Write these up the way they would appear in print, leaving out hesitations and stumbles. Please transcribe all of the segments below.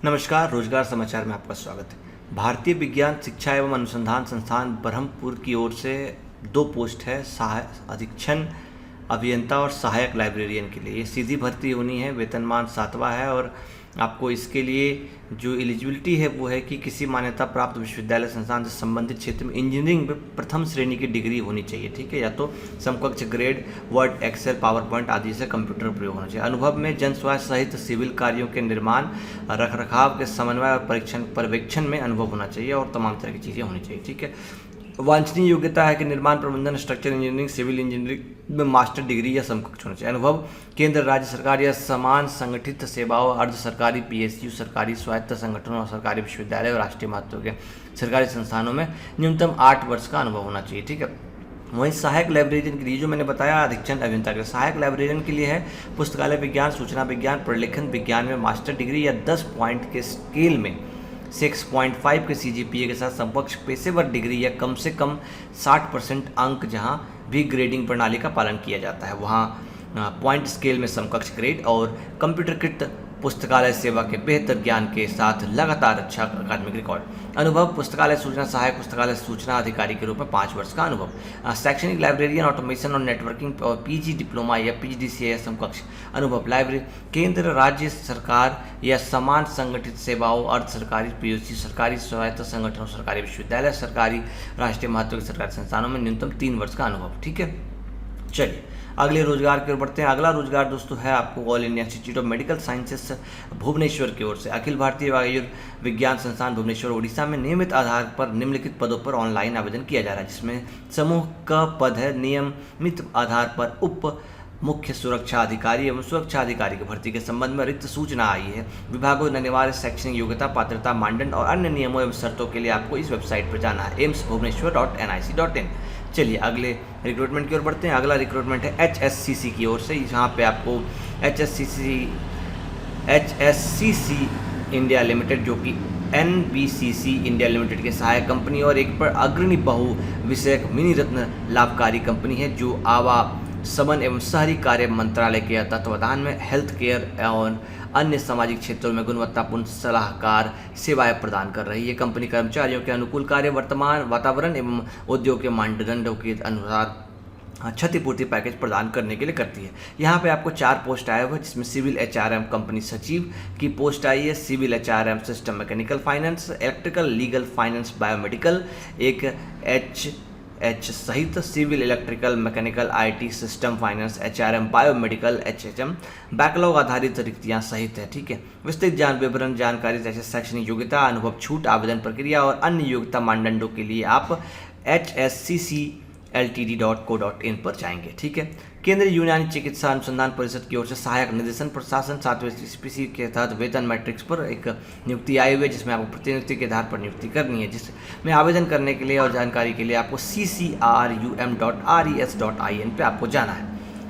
नमस्कार, रोजगार समाचार में आपका स्वागत है। भारतीय विज्ञान शिक्षा एवं अनुसंधान संस्थान ब्रह्मपुर की ओर से 2 पोस्ट है, सहायक अधीक्षण अभियंता और सहायक लाइब्रेरियन के लिए। ये सीधी भर्ती होनी है, वेतनमान 7वां है और आपको इसके लिए जो एलिजिबिलिटी है वो है कि किसी मान्यता प्राप्त विश्वविद्यालय संस्थान से संबंधित क्षेत्र में इंजीनियरिंग में प्रथम श्रेणी की डिग्री होनी चाहिए, ठीक है, या तो समकक्ष grade Word, Excel, PowerPoint आदि से कंप्यूटर प्रयोग होना चाहिए। अनुभव में जन स्वास्थ्य सहित सिविल कार्यों के निर्माण, रखरखाव के समन्वय और पर्यवेक्षण में अनुभव होना चाहिए और तमाम तरह की चीज़ें होनी चाहिए, ठीक है। वांछनीय योग्यता है कि निर्माण प्रबंधन, स्ट्रक्चर इंजीनियरिंग, सिविल इंजीनियरिंग में मास्टर डिग्री या समकक्ष होना चाहिए। अनुभव केंद्र, राज्य सरकार या समान संगठित सेवाओं, अर्ध सरकारी पीएसयू, सरकारी स्वायत्त संगठनों और सरकारी विश्वविद्यालय और राष्ट्रीय महत्व के सरकारी संस्थानों में न्यूनतम 8 वर्ष का अनुभव होना चाहिए, ठीक है। वहीं सहायक लाइब्रेरियन के लिए जो मैंने बताया अधीक्षण अभियंता के सहायक लाइब्रेरियन के लिए है पुस्तकालय विज्ञान, सूचना विज्ञान, प्रलेखन विज्ञान में मास्टर डिग्री या 10 पॉइंट के स्केल में 6.5 के सीजीपीए के साथ समकक्ष पेशेवर डिग्री या कम से कम 60% अंक जहां भी ग्रेडिंग प्रणाली का पालन किया जाता है वहां पॉइंट स्केल में समकक्ष ग्रेड और कंप्यूटरकृत पुस्तकालय सेवा के बेहतर ज्ञान के साथ लगातार अच्छा अकादमिक रिकॉर्ड। अनुभव पुस्तकालय सूचना सहायक, पुस्तकालय सूचना अधिकारी के रूप में 5 वर्ष का अनुभव। शैक्षणिक लाइब्रेरियन, ऑटोमेशन और नेटवर्किंग और पीजी डिप्लोमा या पीजीडीसीए समकक्ष अनुभव। लाइब्रेरी केंद्र, राज्य सरकार या समान संगठित सेवाओं, अर्ध सरकारी पीएसयू, सरकारी स्वायत्त संगठनों, सरकारी विश्वविद्यालय, सरकारी राष्ट्रीय महत्व के सरकारी संस्थानों में न्यूनतम 3 वर्ष का अनुभव, ठीक है। चलिए अगले रोजगार की ओर बढ़ते हैं। अगला रोजगार दोस्तों है आपको All India Institute of Medical Sciences Bhubaneswar की ओर से। अखिल भारतीय आयुर्विज्ञान संस्थान भुवनेश्वर उड़ीसा में नियमित आधार पर निम्नलिखित पदों पर ऑनलाइन आवेदन किया जा रहा है, जिसमें समूह का पद है नियमित आधार पर उप मुख्य सुरक्षा अधिकारी एवं सुरक्षा अधिकारी की भर्ती के संबंध में रिक्त सूचना आई है। विभागों ने अनिवार्य शैक्षणिक योग्यता, पात्रता मानदंड और अन्य नियमों एवं शर्तों के लिए आपको इस वेबसाइट पर जाना है aimsbhubaneswar.nic.in। चलिए अगले रिक्रूटमेंट की ओर बढ़ते हैं। अगला रिक्रूटमेंट है HSCC की ओर से। यहाँ पे आपको HSCC इंडिया लिमिटेड जो कि NBCC इंडिया लिमिटेड के सहायक कंपनी और एक पर अग्रणी बहु विषयक मिनी रत्न लाभकारी कंपनी है जो आवासवन एवं शहरी कार्य मंत्रालय के तत्वावधान में हेल्थ केयर और अन्य सामाजिक क्षेत्रों में गुणवत्तापूर्ण सलाहकार सेवाएं प्रदान कर रही है। कंपनी कर्मचारियों के अनुकूल कार्य, वर्तमान वातावरण एवं उद्योग के मानदंडों के अनुसार क्षतिपूर्ति पैकेज प्रदान करने के लिए करती है। यहाँ पे आपको 4 पोस्ट आए हुए हैं, जिसमें सिविल HRM कंपनी सचिव की पोस्ट आई है, civil HRM system mechanical finance, electrical legal finance biomedical, एक एच सहित civil electrical mechanical IT system finance HRM biomedical HHM backlog आधारित रिक्तियां सहित है, ठीक है। विस्तृत विवरण जानकारी जैसे शैक्षणिक योग्यता, अनुभव, छूट, आवेदन प्रक्रिया और अन्य योग्यता मानदंडों के लिए आप hsccltd.co.in पर जाएंगे, ठीक है। केंद्रीय यूनानी चिकित्सा अनुसंधान परिषद की ओर से सहायक निदेशन प्रशासन 7वें CPC के तहत वेतन मैट्रिक्स पर एक नियुक्ति आई हुई है, जिसमें आपको प्रतिनियुक्ति के आधार पर नियुक्ति करनी है। जिसमें आवेदन करने के लिए और जानकारी के लिए आपको ccrum.res.in पे आपको जाना है,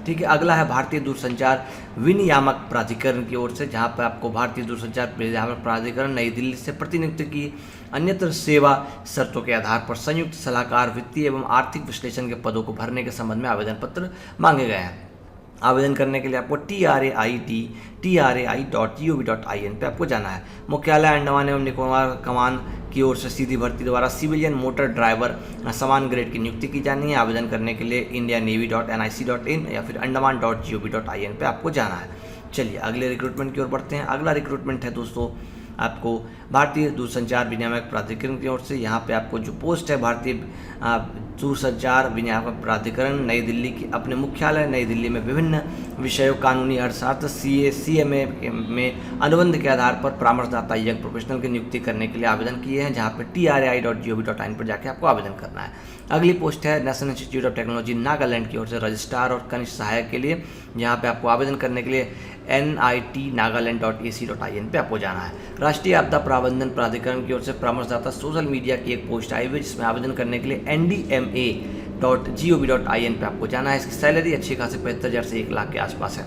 ठीक है। अगला है भारतीय दूरसंचार विनियामक प्राधिकरण की ओर से, जहां पर आपको भारतीय दूरसंचार विनियामक प्राधिकरण नई दिल्ली से प्रतिनियुक्ति की अन्यत्र सेवा शर्तों के आधार पर संयुक्त सलाहकार वित्तीय एवं आर्थिक विश्लेषण के पदों को भरने के संबंध में आवेदन पत्र मांगे गए हैं। आवेदन करने के लिए आपको trai.gov.in पे आपको जाना है। मुख्यालय अंडमान एवं निकोबार कमान की ओर से सीधी भर्ती द्वारा सिविलियन मोटर ड्राइवर समान ग्रेड की नियुक्ति की जानी है। आवेदन करने के लिए indianavy.nic.in या फिर andaman.gov.in पे आपको जाना है। चलिए अगले रिक्रूटमेंट की ओर बढ़ते हैं। अगला रिक्रूटमेंट है दोस्तों आपको भारतीय दूरसंचार विनियामक प्राधिकरण की ओर से। यहाँ पे आपको जो पोस्ट है भारतीय दूरसंचार विनियामक प्राधिकरण नई दिल्ली की अपने मुख्यालय नई दिल्ली में विभिन्न विषयों कानूनी अर्थशास्त्र CMA में अनुबंध के आधार पर परामर्शदाता यंग प्रोफेशनल की नियुक्ति करने के लिए आवेदन किए हैं, जहाँ पे trai.gov.in पर जाके आपको आवेदन करना है। अगली पोस्ट है national institute of technology Nagaland की ओर से रजिस्ट्रार और कनिष्ठ सहायक के लिए, जहाँ पे आपको आवेदन करने के लिए nit.nagaland.ac.in पे आपको जाना है। राष्ट्रीय आपदा प्रबंधन प्राधिकरण की ओर से परामर्शदाता सोशल मीडिया की एक पोस्ट आई हुई, जिसमें आवेदन करने के लिए ndma.gov.in पे आपको जाना है। इसकी सैलरी अच्छी खासी 75,000 से 1 लाख के आसपास है।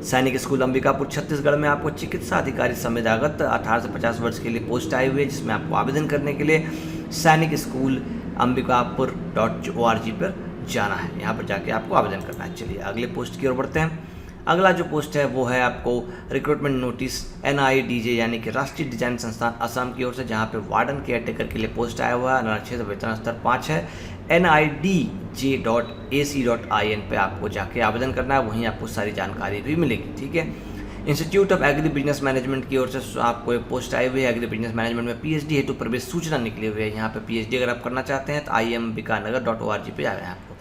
सैनिक स्कूल अंबिकापुर छत्तीसगढ़ में आपको चिकित्सा अधिकारी संविदागत 18 से 50 वर्ष के लिए पोस्ट आई हुई है, जिसमें आपको आवेदन करने के लिए सैनिक स्कूल अंबिकापुर.org पर जाना है। यहाँ पर जाके आपको आवेदन करना है। चलिए अगले पोस्ट की ओर बढ़ते हैं। अगला जो पोस्ट है वो है आपको रिक्रूटमेंट नोटिस NIDJ यानी कि राष्ट्रीय डिजाइन संस्थान असम की ओर से, जहाँ पे वार्डन केयर टेकर के लिए पोस्ट आया हुआ है। अनुच्छेद वेतन स्तर 5 है। NIDJ.ac.in पे आपको जाके आवेदन करना है, वहीं आपको सारी जानकारी भी मिलेगी। ठीक है। Institute of agri business management की ओर से आपको एक पोस्ट आई हुई है एग्री बिजनेस मैनेजमेंट में PhD हेतु प्रवेश सूचना निकली हुई है। यहाँ पे PhD अगर आप करना चाहते हैं तो IMBikaNagar.org पे आए हैं आपको।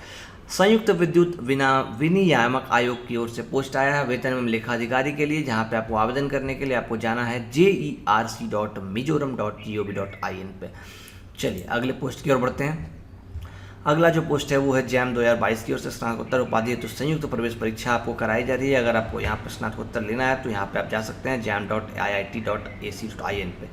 संयुक्त विद्युत विनियामक आयोग की ओर से पोस्ट आया है वेतन एवं लेखा अधिकारी के लिए, जहाँ पे आपको आवेदन करने के लिए आपको जाना है jerc.mizoram.gov.in पे। चलिए अगले पोस्ट की ओर बढ़ते हैं। अगला जो पोस्ट है वो है JAM 2022 की ओर से स्नातकोत्तर उपाधि हेतु संयुक्त प्रवेश परीक्षा आपको कराई जा रही है। अगर आपको यहाँ पर स्नातकोत्तर लेना है तो यहाँ पे आप जा सकते हैं jam.iit.ac.in पे।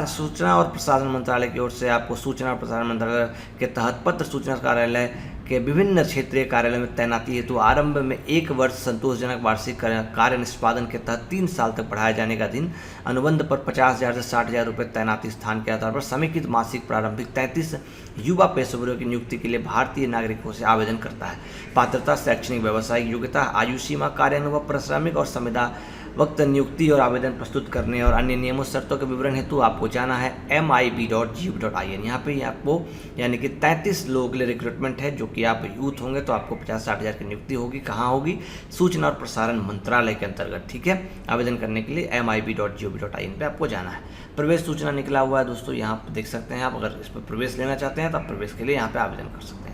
सूचना और प्रसारण मंत्रालय की ओर से आपको सूचना और प्रसारण मंत्रालय के तहत पत्र सूचना कार्यालय के विभिन्न क्षेत्रीय कार्यालय में तैनाती हेतु आरंभ में 1 वर्ष संतोषजनक वार्षिक कार्य निष्पादन के तहत 3 साल तक बढ़ाए जाने का दिन अनुबंध पर 50,000 से 60,000 रुपये तैनाती स्थान के आधार पर समेकित मासिक प्रारंभिक 33 युवा पेशेवरों की नियुक्ति के लिए भारतीय नागरिकों से आवेदन करता है। पात्रता, शैक्षणिक व्यावसायिक योग्यता, आयु सीमा, कार्य अनुभव, पारिश्रमिक और संविदा वक्त नियुक्ति और आवेदन प्रस्तुत करने और अन्य नियमों शर्तों के विवरण हेतु आपको जाना है mib.gov.in। यहाँ पे आपको यानी कि 33 लोगों के लिए रिक्रूटमेंट है, जो कि आप यूथ होंगे तो आपको 50-60 हज़ार की नियुक्ति होगी। कहाँ होगी? सूचना और प्रसारण मंत्रालय के अंतर्गत। ठीक है। आवेदन करने के लिए mib.gov.in पे आपको जाना है। प्रवेश सूचना निकला हुआ है दोस्तों, यहाँ पर देख सकते हैं आप। अगर इस पर प्रवेश लेना चाहते हैं तो आप प्रवेश के लिए यहाँ पर आवेदन कर सकते हैं।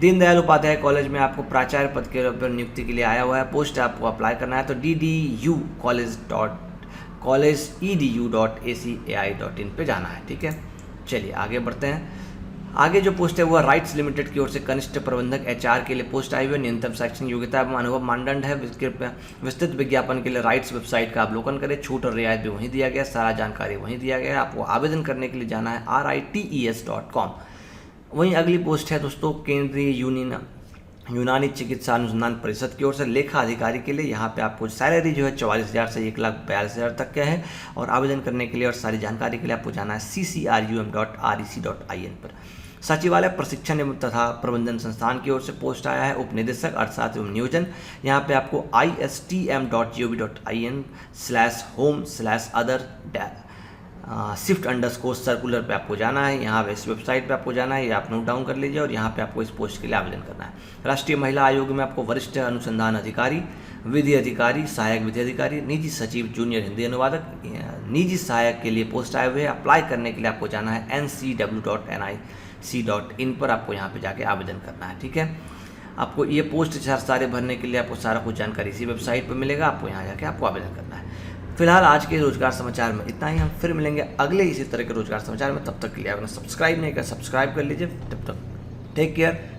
दीनदयाल उपाध्याय कॉलेज में आपको प्राचार्य पद के पर नियुक्ति के लिए आया हुआ है पोस्ट, आपको अप्लाई करना है तो dducollege.edu.ac.ai.in पे जाना है। ठीक है। चलिए आगे बढ़ते हैं। आगे जो पोस्ट है वो राइट्स लिमिटेड की ओर से कनिष्ठ प्रबंधक HR के लिए पोस्ट आई हुई है। न्यूनतम शैक्षणिक योग्यता एवं अनुभव मानदंड है। विस्तृत विज्ञापन के लिए राइट्स वेबसाइट का अवलोकन करें। छूट और रियायत भी वहीं दिया गया, सारा जानकारी वहीं दिया गया है। आपको आवेदन करने के लिए जाना है rites.com। वहीं अगली पोस्ट है दोस्तों केंद्रीय यूनानी चिकित्सा अनुसंधान परिषद की ओर से लेखा अधिकारी के लिए। यहाँ पे आपको सैलरी जो है 44,000 से 1,42,000 तक का है और आवेदन करने के लिए और सारी जानकारी के लिए आपको जाना है ccrum.rec.in पर। सचिवालय प्रशिक्षण एवं तथा प्रबंधन संस्थान की ओर से पोस्ट आया है उपनिदेशक अर्थशास्त्र एवं नियोजन। यहाँ पे आपको istm.gov.in/home/other shift_ सर्कुलर पे आपको जाना है। यहाँ पे इस वेबसाइट पे आपको जाना है, ये आप नोट डाउन कर लीजिए और यहाँ पे आपको इस पोस्ट के लिए आवेदन करना है। राष्ट्रीय महिला आयोग में आपको वरिष्ठ अनुसंधान अधिकारी, विधि अधिकारी, सहायक विधि अधिकारी, निजी सचिव, जूनियर हिंदी अनुवादक, निजी सहायक के लिए पोस्ट आए हुए हैं। अप्लाई करने के लिए आपको जाना है ncw.nic.in पर आपको यहाँ पे जाके आवेदन करना है। ठीक है। आपको ये पोस्ट सारे भरने के लिए आपको सारा कुछ जानकारी इसी वेबसाइट पर मिलेगा, आपको यहाँ जाके आपको आवेदन करना है। फिलहाल आज के रोजगार समाचार में इतना ही। हम फिर मिलेंगे अगले इसी तरह के रोजगार समाचार में। तब तक के लिए आपने सब्सक्राइब नहीं किया, सब्सक्राइब कर लीजिए। तब तक टेक केयर।